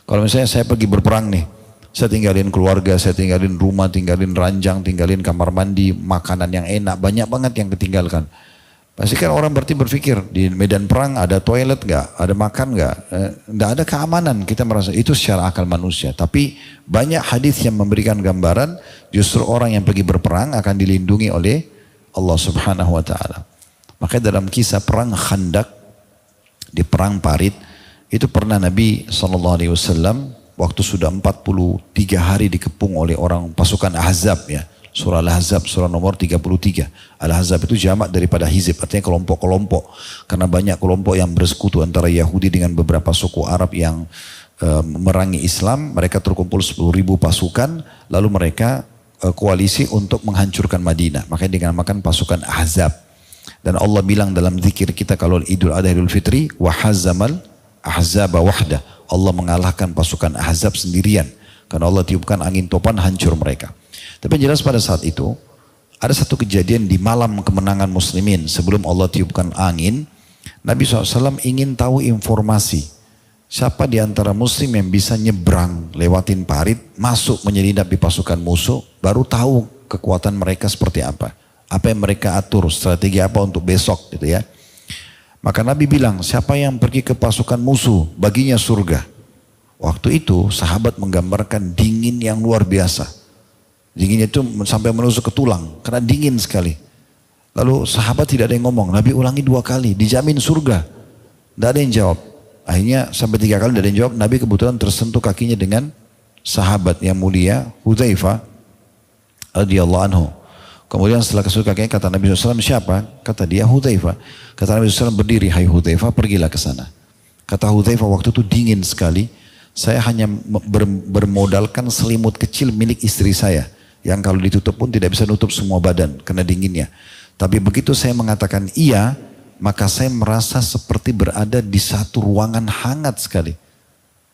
kalau misalnya saya pergi berperang nih, saya tinggalin keluarga, saya tinggalin rumah, tinggalin ranjang, tinggalin kamar mandi, makanan yang enak, banyak banget yang ketinggalkan. Pasti kan orang berarti berpikir di medan perang ada toilet nggak, ada makan nggak, nggak ada keamanan. Kita merasa itu secara akal manusia. Tapi banyak hadis yang memberikan gambaran justru orang yang pergi berperang akan dilindungi oleh Allah Subhanahu Wa Taala. Makanya dalam kisah perang Khandak di perang Parit Itu pernah Nabi SAW waktu sudah 43 hari dikepung oleh orang pasukan Ahzab ya. Surah Al-Ahzab, surah nomor 33. Al-Ahzab itu jamak daripada hizib, artinya kelompok-kelompok. Karena banyak kelompok yang bersekutu antara Yahudi dengan beberapa suku Arab yang memerangi Islam. Mereka terkumpul 10.000 pasukan, lalu mereka koalisi untuk menghancurkan Madinah. Makanya dinamakan pasukan Ahzab. Dan Allah bilang dalam zikir kita kalau Idul Adha Idul Fitri, وَحَزَّمَ الْأَحْزَابَ وَحْدَ. Allah mengalahkan pasukan Ahzab sendirian. Karena Allah tiupkan angin topan, hancur mereka. Tapi yang jelas pada saat itu, ada satu kejadian di malam kemenangan muslimin. Sebelum Allah tiupkan angin, Nabi SAW ingin tahu informasi. Siapa di antara muslim yang bisa nyebrang, lewatin parit, masuk menyelinap di pasukan musuh, baru tahu kekuatan mereka seperti apa. Apa yang mereka atur, strategi apa untuk besok gitu ya. Maka Nabi bilang, siapa yang pergi ke pasukan musuh, baginya surga. Waktu itu sahabat menggambarkan dingin yang luar biasa. Dinginnya itu sampai menusuk ke tulang, karena dingin sekali. Lalu sahabat tidak ada yang ngomong, Nabi ulangi 2 kali, dijamin surga. Tidak ada yang jawab. Akhirnya sampai 3 kali tidak ada yang jawab, Nabi kebetulan tersentuh kakinya dengan sahabat yang mulia, Hudzaifah radhiyallahu anhu. Kemudian setelah kesentuh kakinya kata Nabi SAW, siapa? Kata dia Hudzaifah. Kata Nabi SAW, berdiri hai Hudzaifah, pergilah ke sana. Kata Hudzaifah, waktu itu dingin sekali, saya hanya bermodalkan selimut kecil milik istri saya. Yang kalau ditutup pun tidak bisa nutup semua badan karena dinginnya. Tapi begitu saya mengatakan iya, maka saya merasa seperti berada di satu ruangan hangat sekali.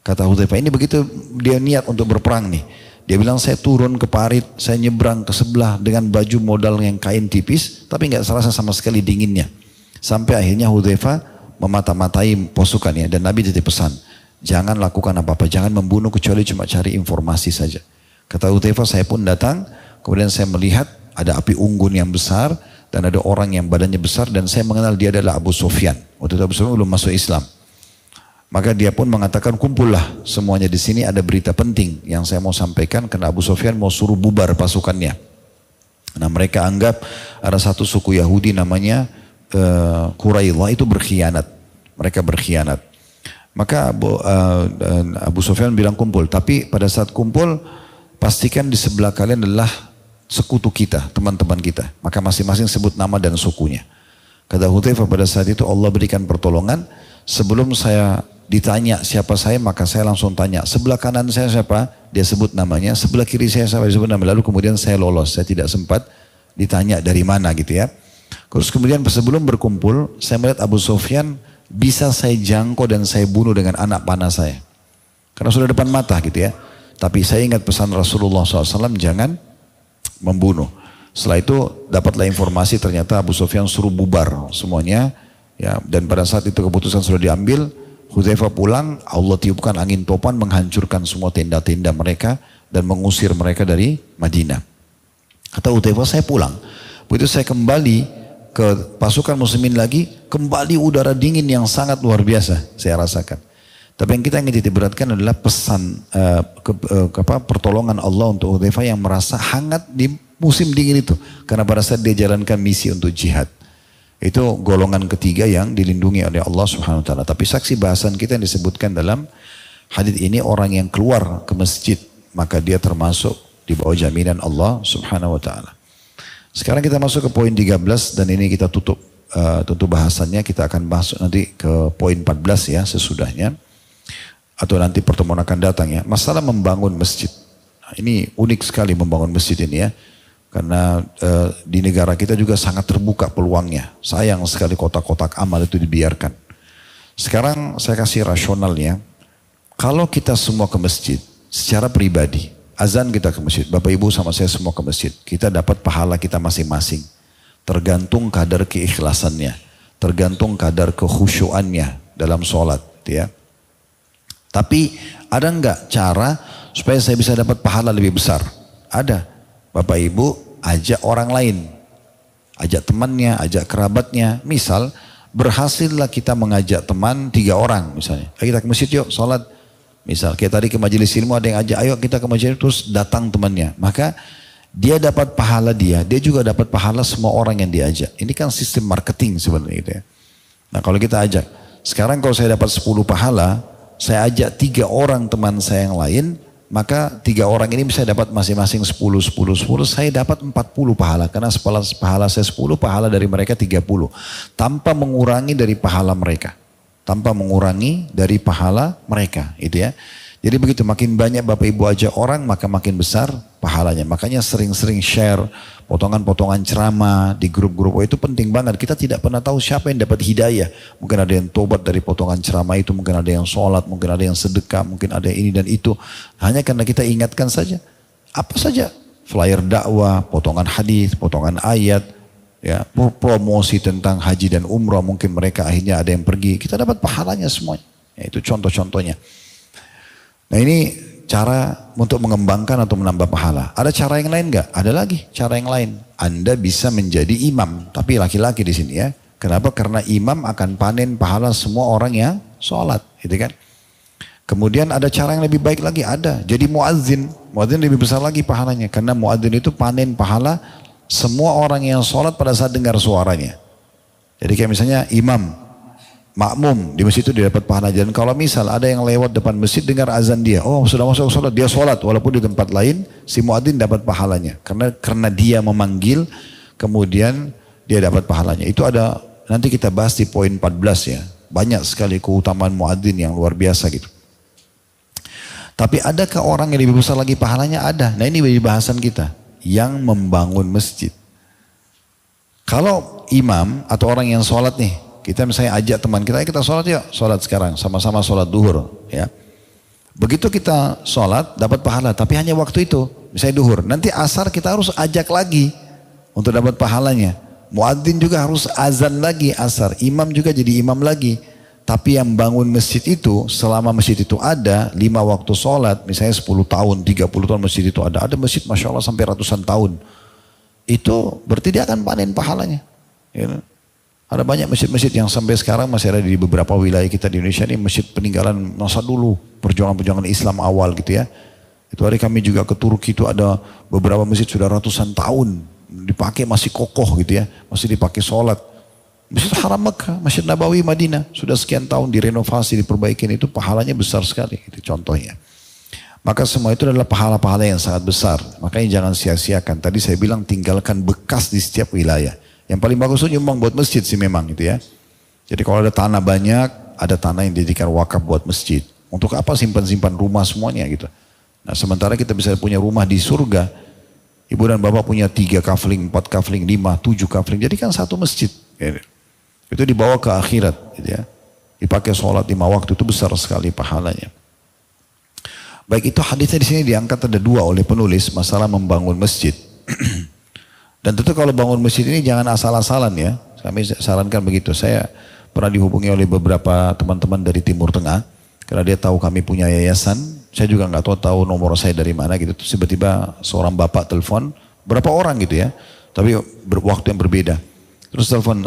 Kata Hudzaifah, ini begitu dia niat untuk berperang nih. Dia bilang saya turun ke parit, saya nyebrang ke sebelah dengan baju modal yang kain tipis, tapi nggak serasa sama sekali dinginnya. Sampai akhirnya Hudzaifah memata-matai pasukannya dan Nabi titip pesan, jangan lakukan apa-apa, jangan membunuh kecuali cuma cari informasi saja. Kata Hudzaifah, saya pun datang, kemudian saya melihat ada api unggun yang besar dan ada orang yang badannya besar dan saya mengenal dia adalah Abu Sufyan. Waktu itu Abu Sufyan belum masuk Islam. Maka dia pun mengatakan, kumpullah semuanya di sini, ada berita penting yang saya mau sampaikan karena Abu Sufyan mau suruh bubar pasukannya. Nah mereka anggap ada satu suku Yahudi namanya Quraidah itu berkhianat. Mereka berkhianat. Maka Abu Sufyan bilang kumpul, tapi pada saat kumpul pastikan di sebelah kalian adalah sekutu kita, teman-teman kita. Maka masing-masing sebut nama dan sukunya. Kata Hudzaifah, pada saat itu Allah berikan pertolongan. Sebelum saya ditanya siapa saya, maka saya langsung tanya, sebelah kanan saya siapa? Dia sebut namanya. Sebelah kiri saya siapa? Dia sebut nama. Lalu kemudian saya lolos. Saya tidak sempat ditanya dari mana gitu ya. Terus kemudian sebelum berkumpul, saya melihat Abu Sufyan bisa saya jangkau dan saya bunuh dengan anak panah saya. Karena sudah depan mata gitu ya. Tapi saya ingat pesan Rasulullah SAW, jangan membunuh. Setelah itu dapatlah informasi ternyata Abu Sufyan suruh bubar semuanya. Ya, dan pada saat itu keputusan sudah diambil, Hudzaifah pulang, Allah tiupkan angin topan menghancurkan semua tenda-tenda mereka dan mengusir mereka dari Madinah. Kata Hudzaifah, saya pulang. Begitu saya kembali ke pasukan muslimin lagi, kembali udara dingin yang sangat luar biasa saya rasakan. Tapi yang kita ingin titik beratkan adalah pesan pertolongan Allah untuk Hudzaifah yang merasa hangat di musim dingin itu. Karena pada saat dia jalankan misi untuk jihad. Itu golongan ketiga yang dilindungi oleh Allah Subhanahu wa taala. Tapi saksi bahasan kita yang disebutkan dalam hadis ini, orang yang keluar ke masjid, maka dia termasuk di bawah jaminan Allah Subhanahu wa taala. Sekarang kita masuk ke poin 13 dan ini kita tutup bahasannya. Kita akan masuk nanti ke poin 14 ya sesudahnya. Atau nanti pertemuan akan datang ya. Masalah membangun masjid. Nah, ini unik sekali membangun masjid ini ya. Karena di negara kita juga sangat terbuka peluangnya. Sayang sekali kotak-kotak amal itu dibiarkan. Sekarang saya kasih rasionalnya. Kalau kita semua ke masjid secara pribadi, azan kita ke masjid, Bapak Ibu sama saya semua ke masjid, kita dapat pahala kita masing-masing. Tergantung kadar keikhlasannya, tergantung kadar kekhusyuannya dalam sholat ya. Tapi ada enggak cara supaya saya bisa dapat pahala lebih besar? Ada. Bapak Ibu ajak orang lain. Ajak temannya, ajak kerabatnya. Misal berhasillah kita mengajak teman 3 orang misalnya. Ayo kita ke masjid yuk sholat. Misal kayak tadi ke majelis ilmu ada yang ajak, ayo kita ke majelis, terus datang temannya. Maka dia dapat pahala dia juga dapat pahala semua orang yang diajak. Ini kan sistem marketing sebenarnya gitu ya. Nah kalau kita ajak, Sekarang kalau saya dapat 10 pahala, saya ajak 3 orang teman saya yang lain, maka 3 orang ini bisa dapat masing-masing 10, 10, 10, saya dapat 40 pahala. Karena pahala saya 10, pahala dari mereka 30. Tanpa mengurangi dari pahala mereka. Tanpa mengurangi dari pahala mereka, gitu ya. Jadi begitu, makin banyak Bapak Ibu ajak orang, maka makin besar pahalanya. Makanya sering-sering share potongan-potongan ceramah di grup-grup. Oh, itu penting banget. Kita tidak pernah tahu siapa yang dapat hidayah. Mungkin ada yang tobat dari potongan ceramah itu, mungkin ada yang sholat, mungkin ada yang sedekah, mungkin ada yang ini dan itu. Hanya karena kita ingatkan saja. Apa saja, flyer dakwah, potongan hadis, potongan ayat, ya, promosi tentang haji dan umrah, mungkin mereka akhirnya ada yang pergi. Kita dapat pahalanya semuanya. Ya, itu contoh-contohnya. Nah, ini cara untuk mengembangkan atau menambah pahala. Ada cara yang lain enggak? Ada lagi cara yang lain. Anda bisa menjadi imam, tapi laki-laki di sini ya. Kenapa? Karena imam akan panen pahala semua orang yang sholat, gitu kan? Kemudian ada cara yang lebih baik lagi, ada. Jadi muadzin. Muadzin lebih besar lagi pahalanya. Karena muadzin itu panen pahala semua orang yang sholat pada saat dengar suaranya. Jadi kayak misalnya imam, makmum di masjid itu dia dapat pahala. Dan kalau misal ada yang lewat depan masjid dengar azan dia, oh sudah masuk sholat, dia sholat walaupun di tempat lain, si muadzin dapat pahalanya. Karena dia memanggil, kemudian dia dapat pahalanya. Itu ada, nanti kita bahas di poin 14 ya. Banyak sekali keutamaan muadzin yang luar biasa gitu. Tapi adakah orang yang lebih besar lagi pahalanya? Ada. Nah, ini bagi bahasan kita. Yang membangun masjid. Kalau imam atau orang yang sholat nih, kita misalnya ajak teman kita, kita sholat yuk, sholat sekarang, sama-sama sholat duhur, ya. Begitu kita sholat, dapat pahala, tapi hanya waktu itu, misalnya duhur. Nanti asar kita harus ajak lagi untuk dapat pahalanya. Muadzin juga harus azan lagi asar, imam juga jadi imam lagi. Tapi yang bangun masjid itu, selama masjid itu ada, 5 waktu sholat, misalnya 10 tahun, 30 tahun masjid itu ada. Ada masjid Masya Allah sampai ratusan tahun. Itu berarti dia akan panen pahalanya. Ya. Ada banyak masjid-masjid yang sampai sekarang masih ada di beberapa wilayah kita di Indonesia ini, masjid peninggalan masa dulu, perjuangan-perjuangan Islam awal gitu ya. Itu hari kami juga ke Turki, itu ada beberapa masjid sudah ratusan tahun, dipakai masih kokoh gitu ya, masih dipakai sholat. Masjid Haram Mekah, Masjid Nabawi Madinah, sudah sekian tahun direnovasi, diperbaikin, itu pahalanya besar sekali, itu contohnya. Maka semua itu adalah pahala-pahala yang sangat besar, makanya jangan sia-siakan. Tadi saya bilang tinggalkan bekas di setiap wilayah. Yang paling bagus itu nyumbang buat masjid sih memang gitu ya. Jadi kalau ada tanah banyak, ada tanah yang dijadikan wakaf buat masjid. Untuk apa simpan-simpan rumah semuanya gitu. Nah, sementara kita bisa punya rumah di surga. Ibu dan bapak punya 3 kafling, 4 kafling, 5, 7 kafling. Jadi kan satu masjid. Gitu. Itu dibawa ke akhirat gitu ya. Dipakai sholat 5 waktu, itu besar sekali pahalanya. Baik, itu hadisnya di sini diangkat ada 2 oleh penulis, masalah membangun masjid. Dan tentu kalau bangun masjid ini jangan asal-asalan ya. Kami sarankan begitu. Saya pernah dihubungi oleh beberapa teman-teman dari Timur Tengah. Karena dia tahu kami punya yayasan. Saya juga nggak tahu nomor saya dari mana gitu. Terus tiba-tiba seorang bapak telepon. Berapa orang gitu ya. Tapi waktu yang berbeda. Terus telepon,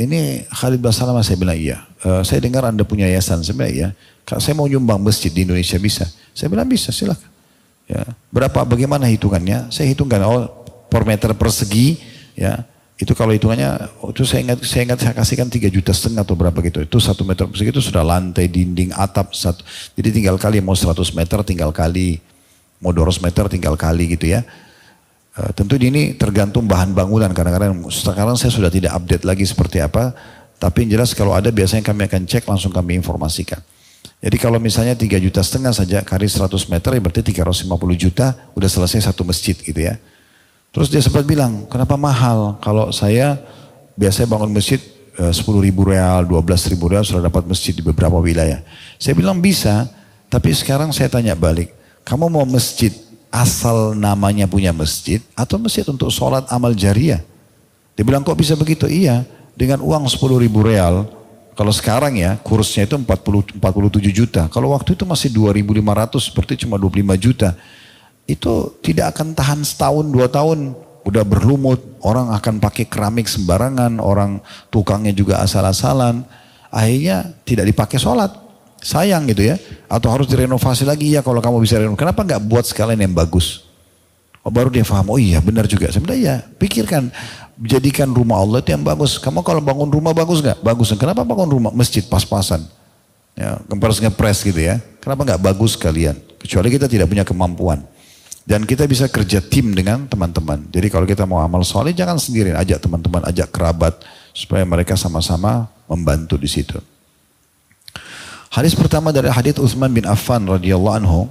ini Khalid Basalam. Saya bilang iya. Saya dengar Anda punya yayasan. Saya bilang iya. Saya mau nyumbang masjid di Indonesia, bisa? Saya bilang bisa, silakan. Ya. Berapa, bagaimana hitungannya? Saya hitungkan, per meter persegi, ya itu kalau hitungannya, itu saya ingat saya kasihkan 3,5 juta atau berapa gitu. Itu 1 meter persegi itu sudah lantai, dinding, atap satu. Jadi tinggal kali, mau 100 meter tinggal kali, mau 200 meter tinggal kali gitu ya. Tentu ini tergantung bahan bangunan. Kadang-kadang sekarang saya sudah tidak update lagi seperti apa. Tapi yang jelas kalau ada biasanya kami akan cek, langsung kami informasikan. Jadi kalau misalnya 3,5 juta saja kali 100 meter, ya berarti 350 juta udah selesai satu masjid gitu ya. Terus dia sempat bilang, kenapa mahal? Kalau saya biasanya bangun masjid 10.000 real, 12.000 real sudah dapat masjid di beberapa wilayah. Saya bilang bisa, tapi sekarang saya tanya balik. Kamu mau masjid asal namanya punya masjid atau masjid untuk sholat amal jariah? Dia bilang kok bisa begitu? Iya, dengan uang 10.000 real. Kalau sekarang ya kursnya itu 47 juta. Kalau waktu itu masih 2.500, berarti cuma 25 juta. Itu tidak akan tahan setahun 2 tahun, udah berlumut, orang akan pakai keramik sembarangan, orang tukangnya juga asal-asalan, akhirnya tidak dipakai sholat, sayang gitu ya, atau harus direnovasi lagi. Ya kalau kamu bisa renovasi, kenapa nggak buat sekalian yang bagus? Oh, baru dia paham, oh iya benar juga. Sebenarnya ya, pikirkan, jadikan rumah Allah itu yang bagus. Kamu kalau bangun rumah bagus nggak? Bagus. Kenapa bangun rumah masjid pas-pasan? Ya, ngepres gitu ya. Kenapa nggak bagus kalian? Kecuali kita tidak punya kemampuan. Dan kita bisa kerja tim dengan teman-teman. Jadi kalau kita mau amal soleh jangan sendirian, ajak teman-teman, ajak kerabat supaya mereka sama-sama membantu di situ. Hadis pertama dari hadis Utsman bin Affan radhiyallahu anhu,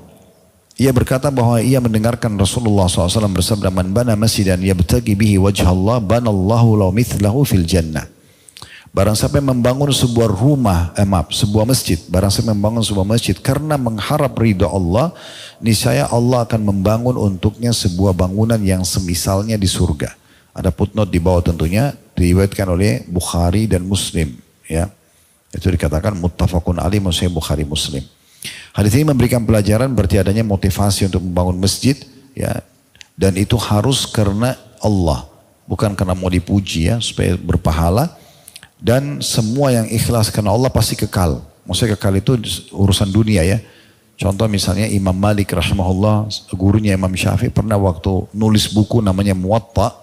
ia berkata bahwa ia mendengarkan Rasulullah SAW bersabda, "Man bana masjidan yabtaghi bihi wajha Allah, banallahu lahu mithlahu fil jannah." Barang siapa yang membangun sebuah sebuah masjid. Barang siapa yang membangun sebuah masjid karena mengharap ridha Allah, niscaya Allah akan membangun untuknya sebuah bangunan yang semisalnya di surga. Ada footnote di bawah tentunya, diriwayatkan oleh Bukhari dan Muslim. Ya, itu dikatakan muttafaqun alaih, maksudnya Bukhari Muslim. Hadis ini memberikan pelajaran berarti adanya motivasi untuk membangun masjid, ya, dan itu harus karena Allah, bukan karena mau dipuji ya, supaya berpahala. Dan semua yang ikhlas karena Allah pasti kekal. Maksudnya kekal itu urusan dunia ya. Contoh misalnya Imam Malik rahimahullah, gurunya Imam Syafi'i pernah waktu nulis buku namanya Muwatta.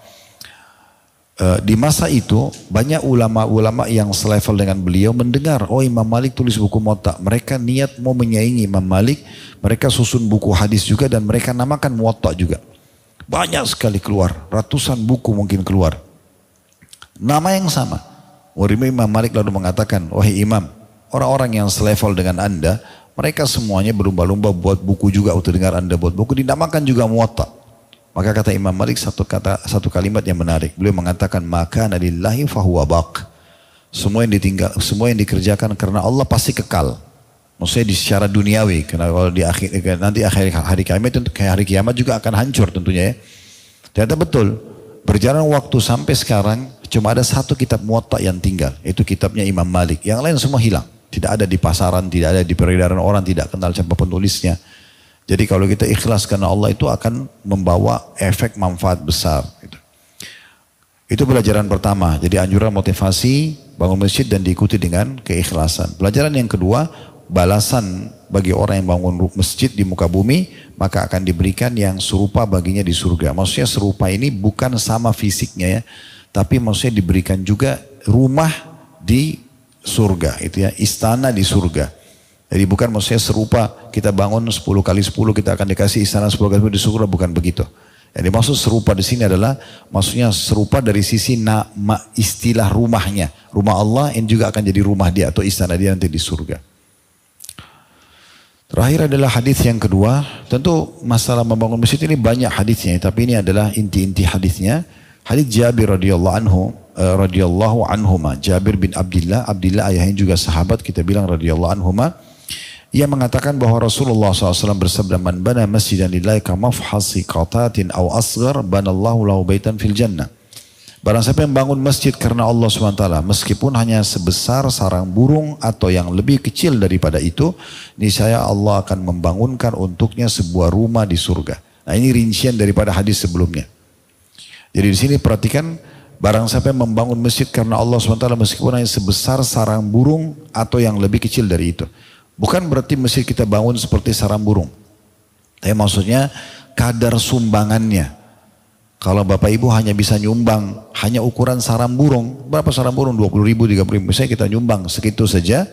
Di masa itu banyak ulama-ulama yang selevel dengan beliau mendengar, oh Imam Malik tulis buku Muwatta. Mereka niat mau menyaingi Imam Malik, mereka susun buku hadis juga dan mereka namakan Muwatta juga. Banyak sekali keluar, ratusan buku mungkin keluar. Nama yang sama. Imam Malik lalu mengatakan, wahai imam, orang-orang yang selevel dengan anda, mereka semuanya berlomba-lomba buat buku juga untuk dengar anda buat buku, dinamakan juga Muwatta. Maka kata Imam Malik satu kalimat yang menarik. Beliau mengatakan, maka nalillahi fahuwa baq. Semua yang dikerjakan karena Allah pasti kekal. Maksudnya secara duniawi, karena kalau nanti akhir hari kiamat juga akan hancur tentunya ya. Ternyata betul. Berjalan waktu sampai sekarang cuma ada satu kitab Muwatta yang tinggal, itu kitabnya Imam Malik. Yang lain semua hilang, tidak ada di pasaran, tidak ada di peredaran orang, tidak kenal siapa penulisnya. Jadi kalau kita ikhlas karena Allah itu akan membawa efek manfaat besar. Itu pelajaran pertama. Jadi anjuran motivasi bangun masjid dan diikuti dengan keikhlasan. Pelajaran yang kedua, balasan bagi orang yang bangun masjid di muka bumi, maka akan diberikan yang serupa baginya di surga. Maksudnya serupa ini bukan sama fisiknya ya, tapi maksudnya diberikan juga rumah di surga, itu ya, istana di surga. Jadi bukan maksudnya serupa kita bangun 10 kali 10 kita akan dikasih istana 10 kali 10 di surga, bukan begitu. Jadi maksud serupa di sini adalah maksudnya serupa dari sisi nama istilah rumahnya. Rumah Allah yang juga akan jadi rumah dia atau istana dia nanti di surga. Terakhir adalah hadis yang kedua. Tentu masalah membangun masjid ini banyak hadisnya, tapi ini adalah inti-inti hadisnya. Hadis Jabir radhiyallahu anhuma. Jabir bin Abdullah ayahnya juga sahabat, kita bilang radhiyallahu anhuma. Ia mengatakan bahwa Rasulullah SAW bersabda, man bana masjidan lillahi kamafhasi qatatin aw asghar banallahu lahu baitan fil jannah. Barang siapa yang bangun masjid karena Allah SWT, meskipun hanya sebesar sarang burung atau yang lebih kecil daripada itu, niscaya Allah akan membangunkan untuknya sebuah rumah di surga. Nah ini rincian daripada hadis sebelumnya. Jadi di sini perhatikan, barang siapa yang membangun masjid karena Allah SWT, meskipun hanya sebesar sarang burung atau yang lebih kecil dari itu. Bukan berarti masjid kita bangun seperti sarang burung. Tapi maksudnya kadar sumbangannya. Kalau Bapak Ibu hanya bisa nyumbang, hanya ukuran sarang burung. Berapa sarang burung? 20 ribu, 30 ribu. Misalnya kita nyumbang segitu saja,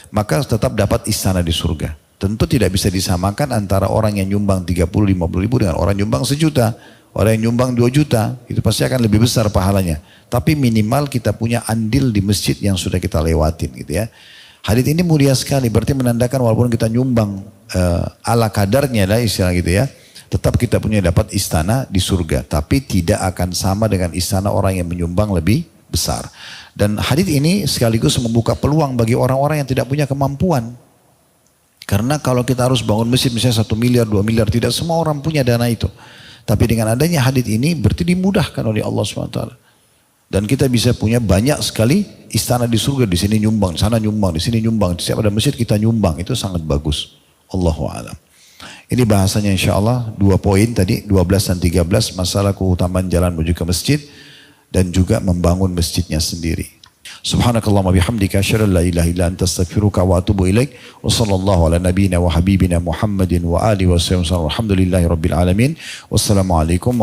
maka tetap dapat istana di surga. Tentu tidak bisa disamakan antara orang yang nyumbang 30, 50 ribu dengan orang nyumbang 1 juta. Orang yang nyumbang 2 juta, itu pasti akan lebih besar pahalanya. Tapi minimal kita punya andil di masjid yang sudah kita lewatin gitu ya. Hadits ini mulia sekali, berarti menandakan walaupun kita nyumbang ala kadarnya lah istilah gitu ya. Tetap kita punya dapat istana di surga. Tapi tidak akan sama dengan istana orang yang menyumbang lebih besar. Dan hadits ini sekaligus membuka peluang bagi orang-orang yang tidak punya kemampuan. Karena kalau kita harus bangun masjid misalnya 1 miliar, 2 miliar, tidak semua orang punya dana itu. Tapi dengan adanya hadits ini berarti dimudahkan oleh Allah SWT. Dan kita bisa punya banyak sekali istana di surga. Di sini nyumbang, di sana nyumbang, di sini nyumbang. Setiap ada masjid kita nyumbang. Itu sangat bagus. Allahu a'lam. Ini bahasanya insya Allah 2 poin tadi, 12 dan 13. Masalah keutamaan jalan menuju ke masjid. Dan juga membangun masjidnya sendiri. Subhanakallahumma bihamdika asyhadu an la ilaha illa anta astaghfiruka wa atubu ilaik. Wa sallallahu ala nabiyyina wa habibina Muhammadin wa alihi wa sahbihi. Alhamdulillahi rabbil alamin. Wassalamualaikum